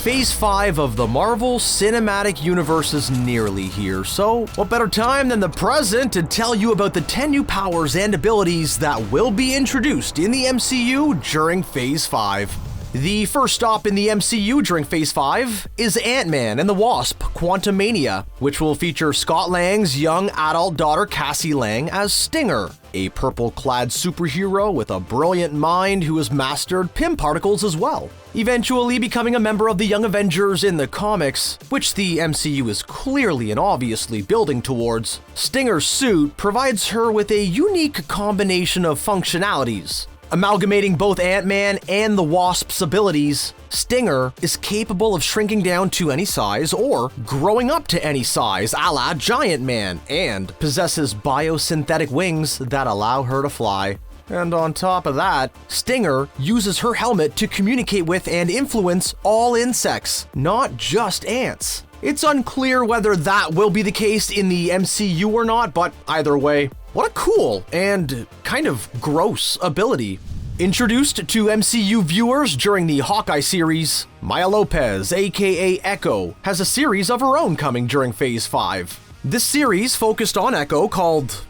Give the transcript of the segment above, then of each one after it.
Phase 5 of the Marvel Cinematic Universe is nearly here, so what better time than the present to tell you about the 10 new powers and abilities that will be introduced in the MCU during Phase 5. The first stop in the MCU during Phase 5 is Ant-Man and the Wasp: Quantumania, which will feature Scott Lang's young adult daughter Cassie Lang as Stinger, a purple-clad superhero with a brilliant mind who has mastered Pym particles as well, eventually becoming a member of the Young Avengers in the comics, which the MCU is clearly and obviously building towards. Stinger's suit provides her with a unique combination of functionalities. Amalgamating both Ant-Man and the Wasp's abilities, Stinger is capable of shrinking down to any size or growing up to any size, a la Giant Man, and possesses biosynthetic wings that allow her to fly. And on top of that, Stinger uses her helmet to communicate with and influence all insects, not just ants. It's unclear whether that will be the case in the MCU or not, but either way, what a cool and kind of gross ability. Introduced to MCU viewers during the Hawkeye series, Maya Lopez, aka Echo, has a series of her own coming during Phase 5. This series, focused on Echo, called,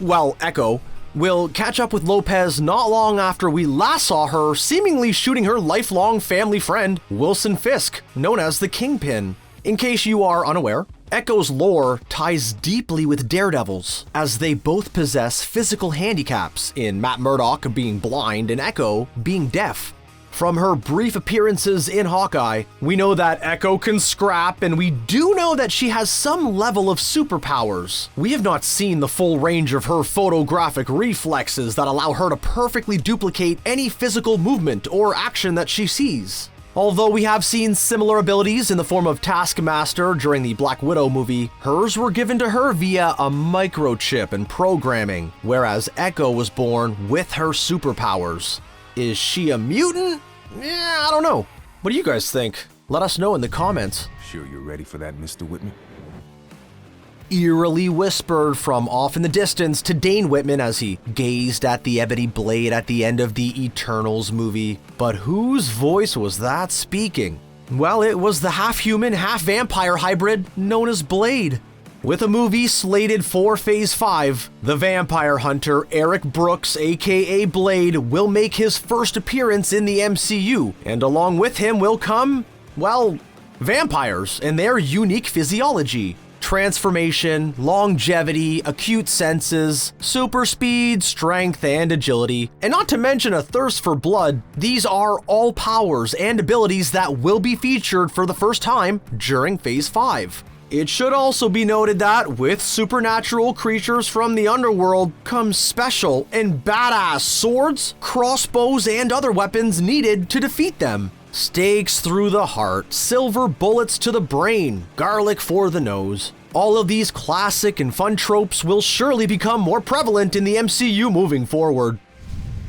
well, Echo, will catch up with Lopez not long after we last saw her seemingly shooting her lifelong family friend, Wilson Fisk, known as the Kingpin. In case you are unaware, Echo's lore ties deeply with Daredevil's, as they both possess physical handicaps, in Matt Murdock being blind and Echo being deaf. From her brief appearances in Hawkeye, we know that Echo can scrap, and we do know that she has some level of superpowers. We have not seen the full range of her photographic reflexes that allow her to perfectly duplicate any physical movement or action that she sees. Although we have seen similar abilities in the form of Taskmaster during the Black Widow movie, hers were given to her via a microchip and programming, whereas Echo was born with her superpowers. Is she a mutant? I don't know. What do you guys think? Let us know in the comments. Sure you're ready for that, Mr. Whitman? Eerily whispered from off in the distance to Dane Whitman as he gazed at the ebony blade at the end of the Eternals movie. But whose voice was that speaking? Well, it was the half-human, half-vampire hybrid known as Blade. With a movie slated for Phase 5, the vampire hunter Eric Brooks, aka Blade, will make his first appearance in the MCU, and along with him will come, well, vampires and their unique physiology. Transformation, longevity, acute senses, super speed, strength, and agility, and not to mention a thirst for blood. These are all powers and abilities that will be featured for the first time during Phase 5. It should also be noted that with supernatural creatures from the underworld comes special and badass swords, crossbows, and other weapons needed to defeat them. Stakes through the heart, silver bullets to the brain, garlic for the nose. All of these classic and fun tropes will surely become more prevalent in the MCU moving forward.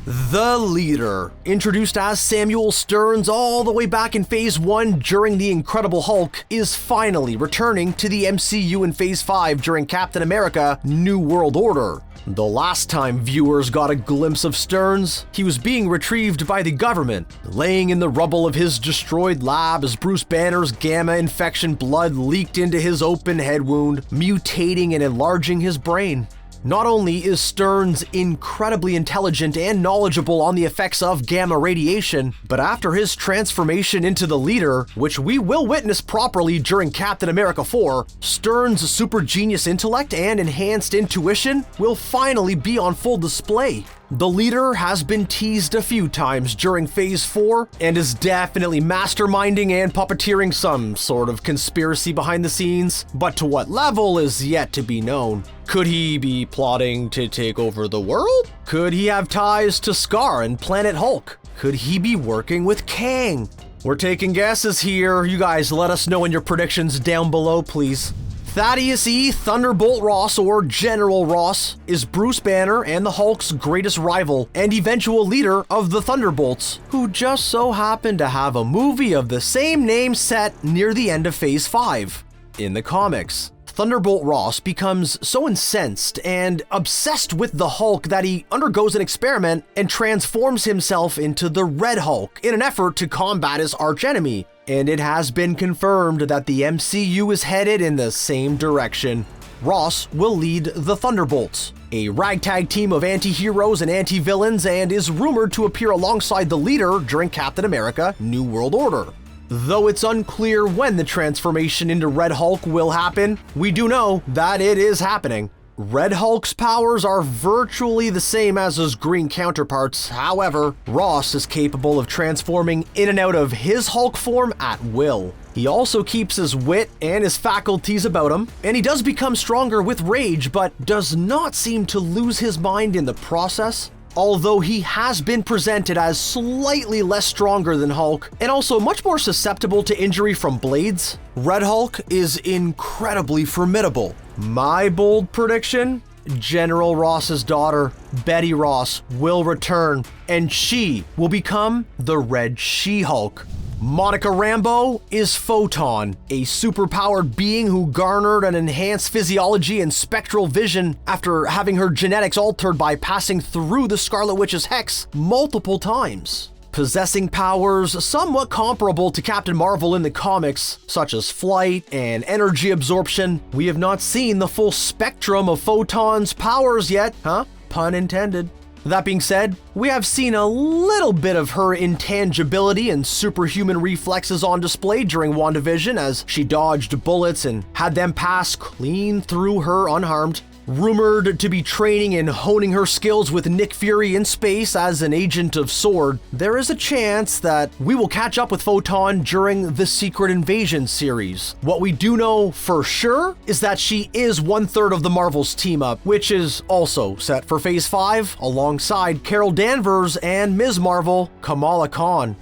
The Leader, introduced as Samuel Stearns all the way back in Phase 1 during The Incredible Hulk, is finally returning to the MCU in Phase 5 during Captain America: New World Order. The last time viewers got a glimpse of Stearns, he was being retrieved by the government, laying in the rubble of his destroyed lab as Bruce Banner's gamma infection blood leaked into his open head wound, mutating and enlarging his brain. Not only is Stearns incredibly intelligent and knowledgeable on the effects of gamma radiation, but after his transformation into the Leader, which we will witness properly during Captain America 4, Stearns' super genius intellect and enhanced intuition will finally be on full display. The Leader has been teased a few times during Phase 4 and is definitely masterminding and puppeteering some sort of conspiracy behind the scenes, but to what level is yet to be known. Could he be plotting to take over the world? Could he have ties to Scar and Planet Hulk? Could he be working with Kang? We're taking guesses here. You guys let us know in your predictions down below, please. Thaddeus E. Thunderbolt Ross, or General Ross, is Bruce Banner and the Hulk's greatest rival and eventual leader of the Thunderbolts, who just so happened to have a movie of the same name set near the end of Phase 5. In the comics, Thunderbolt Ross becomes so incensed and obsessed with the Hulk that he undergoes an experiment and transforms himself into the Red Hulk in an effort to combat his archenemy. and it has been confirmed that the MCU is headed in the same direction. Ross will lead the Thunderbolts, a ragtag team of anti-heroes and anti-villains, and is rumored to appear alongside the leader during Captain America: New World Order. Though it's unclear when the transformation into Red Hulk will happen, we do know that it is happening. Red Hulk's powers are virtually the same as his green counterparts. However, Ross is capable of transforming in and out of his Hulk form at will. He also keeps his wit and his faculties about him, and he does become stronger with rage, but does not seem to lose his mind in the process. Although he has been presented as slightly less stronger than Hulk, and also much more susceptible to injury from blades, Red Hulk is incredibly formidable. My bold prediction: General Ross's daughter, Betty Ross, will return, and she will become the Red She-Hulk. Monica Rambeau is Photon, a superpowered being who garnered an enhanced physiology and spectral vision after having her genetics altered by passing through the Scarlet Witch's hex multiple times. Possessing powers somewhat comparable to Captain Marvel in the comics, such as flight and energy absorption, we have not seen the full spectrum of Photon's powers yet, huh? Pun intended. That being said, we have seen a little bit of her intangibility and superhuman reflexes on display during WandaVision as she dodged bullets and had them pass clean through her unharmed. Rumored to be training and honing her skills with Nick Fury in space as an agent of S.W.O.R.D., there is a chance that we will catch up with Photon during the Secret Invasion series. What we do know for sure is that she is 1/3 of the Marvels team-up, which is also set for Phase 5 alongside Carol Danvers and Ms. Marvel, Kamala Khan.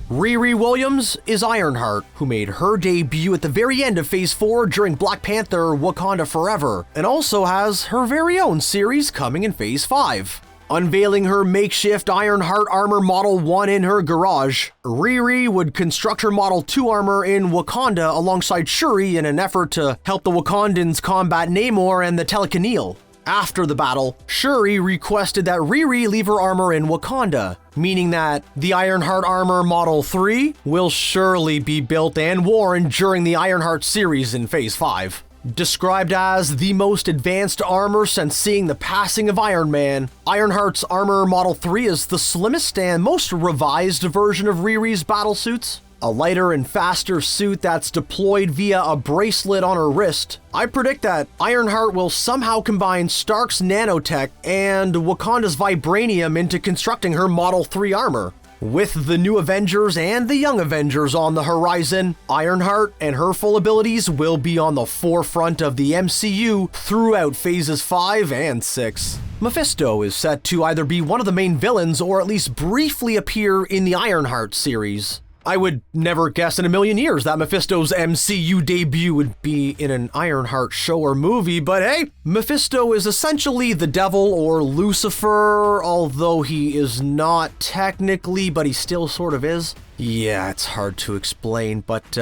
Riri Williams is Ironheart, who made her debut at the very end of Phase 4 during Black Panther: Wakanda Forever, and also has her very own series coming in Phase 5. Unveiling her makeshift Ironheart armor Model 1 in her garage, Riri would construct her Model 2 armor in Wakanda alongside Shuri in an effort to help the Wakandans combat Namor and the Telekineal. After the battle, Shuri requested that Riri leave her armor in Wakanda, meaning that the Ironheart armor Model 3 will surely be built and worn during the Ironheart series in Phase 5. Described as the most advanced armor since seeing the passing of Iron Man, Ironheart's armor Model 3 is the slimmest and most revised version of Riri's battlesuits. A lighter and faster suit that's deployed via a bracelet on her wrist. I predict that Ironheart will somehow combine Stark's nanotech and Wakanda's vibranium into constructing her Model 3 armor. With the new Avengers and the Young Avengers on the horizon, Ironheart and her full abilities will be on the forefront of the MCU throughout Phases 5 and 6. Mephisto is set to either be one of the main villains or at least briefly appear in the Ironheart series. I would never guess in a million years that Mephisto's MCU debut would be in an Ironheart show or movie, but hey, Mephisto is essentially the devil or Lucifer, although he is not technically, but he still sort of is. Yeah, it's hard to explain, but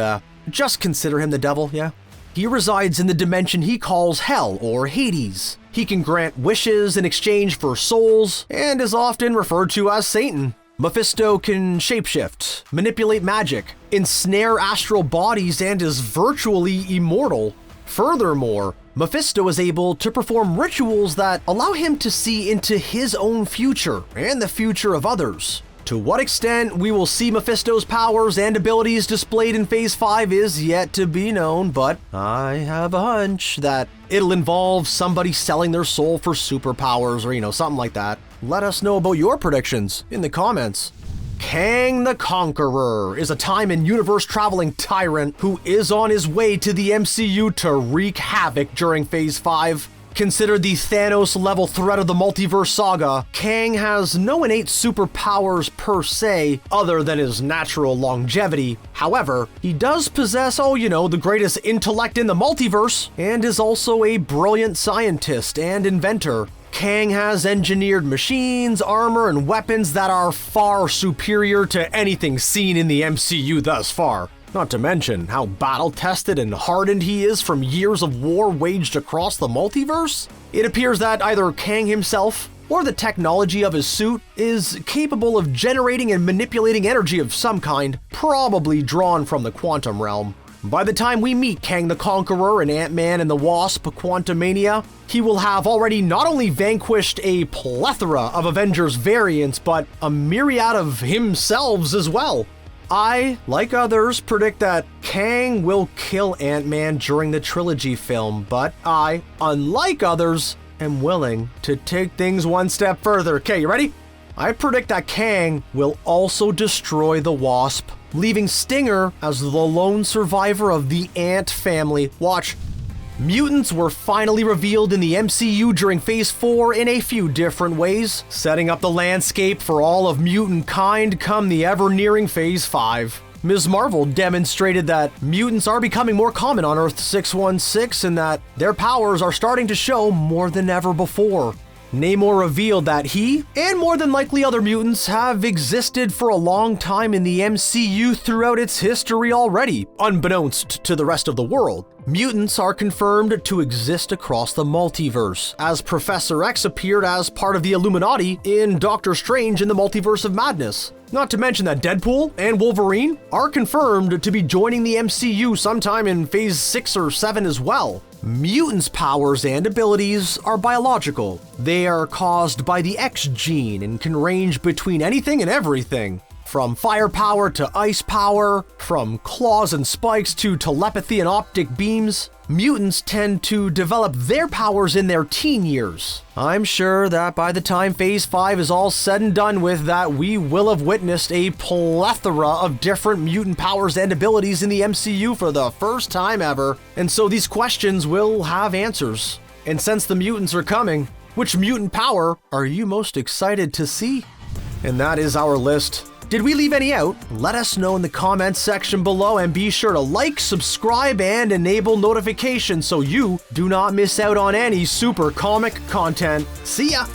just consider him the devil, yeah? He resides in the dimension he calls Hell or Hades. He can grant wishes in exchange for souls, and is often referred to as Satan. Mephisto can shapeshift, manipulate magic, ensnare astral bodies, and is virtually immortal. Furthermore, Mephisto is able to perform rituals that allow him to see into his own future and the future of others. To what extent we will see Mephisto's powers and abilities displayed in Phase 5 is yet to be known, but I have a hunch that it'll involve somebody selling their soul for superpowers or, something like that. Let us know about your predictions in the comments. Kang the Conqueror is a time and universe traveling tyrant who is on his way to the MCU to wreak havoc during Phase 5. Considered the Thanos-level threat of the multiverse saga, Kang has no innate superpowers per se, other than his natural longevity. However, he does possess, the greatest intellect in the multiverse, and is also a brilliant scientist and inventor. Kang has engineered machines, armor, and weapons that are far superior to anything seen in the MCU thus far. Not to mention how battle-tested and hardened he is from years of war waged across the multiverse. It appears that either Kang himself or the technology of his suit, is capable of generating and manipulating energy of some kind, probably drawn from the quantum realm. By the time we meet Kang the Conqueror in Ant-Man and the Wasp: Quantumania, he will have already not only vanquished a plethora of Avengers variants, but a myriad of himselves as well. I, like others, predict that Kang will kill Ant-Man during the trilogy film, but I, unlike others, am willing to take things one step further. Okay, you ready? I predict that Kang will also destroy the Wasp, leaving Stinger as the lone survivor of the Ant family. Watch. Mutants were finally revealed in the MCU during Phase 4 in a few different ways, setting up the landscape for all of mutant kind come the ever-nearing Phase 5. Ms. Marvel demonstrated that mutants are becoming more common on Earth-616 and that their powers are starting to show more than ever before. Namor revealed that he, and more than likely other mutants, have existed for a long time in the MCU throughout its history already, unbeknownst to the rest of the world. Mutants are confirmed to exist across the multiverse, as Professor X appeared as part of the Illuminati in Doctor Strange in the Multiverse of Madness. Not to mention that Deadpool and Wolverine are confirmed to be joining the MCU sometime in Phase 6 or 7 as well. Mutants' powers and abilities are biological. They are caused by the X gene and can range between anything and everything. From firepower to ice power, from claws and spikes to telepathy and optic beams, mutants tend to develop their powers in their teen years. I'm sure that by the time Phase 5 is all said and done with, that we will have witnessed a plethora of different mutant powers and abilities in the MCU for the first time ever, and so these questions will have answers. And since the mutants are coming, which mutant power are you most excited to see? And that is our list. Did we leave any out? Let us know in the comments section below, and be sure to like, subscribe, and enable notifications so you do not miss out on any super comic content. See ya!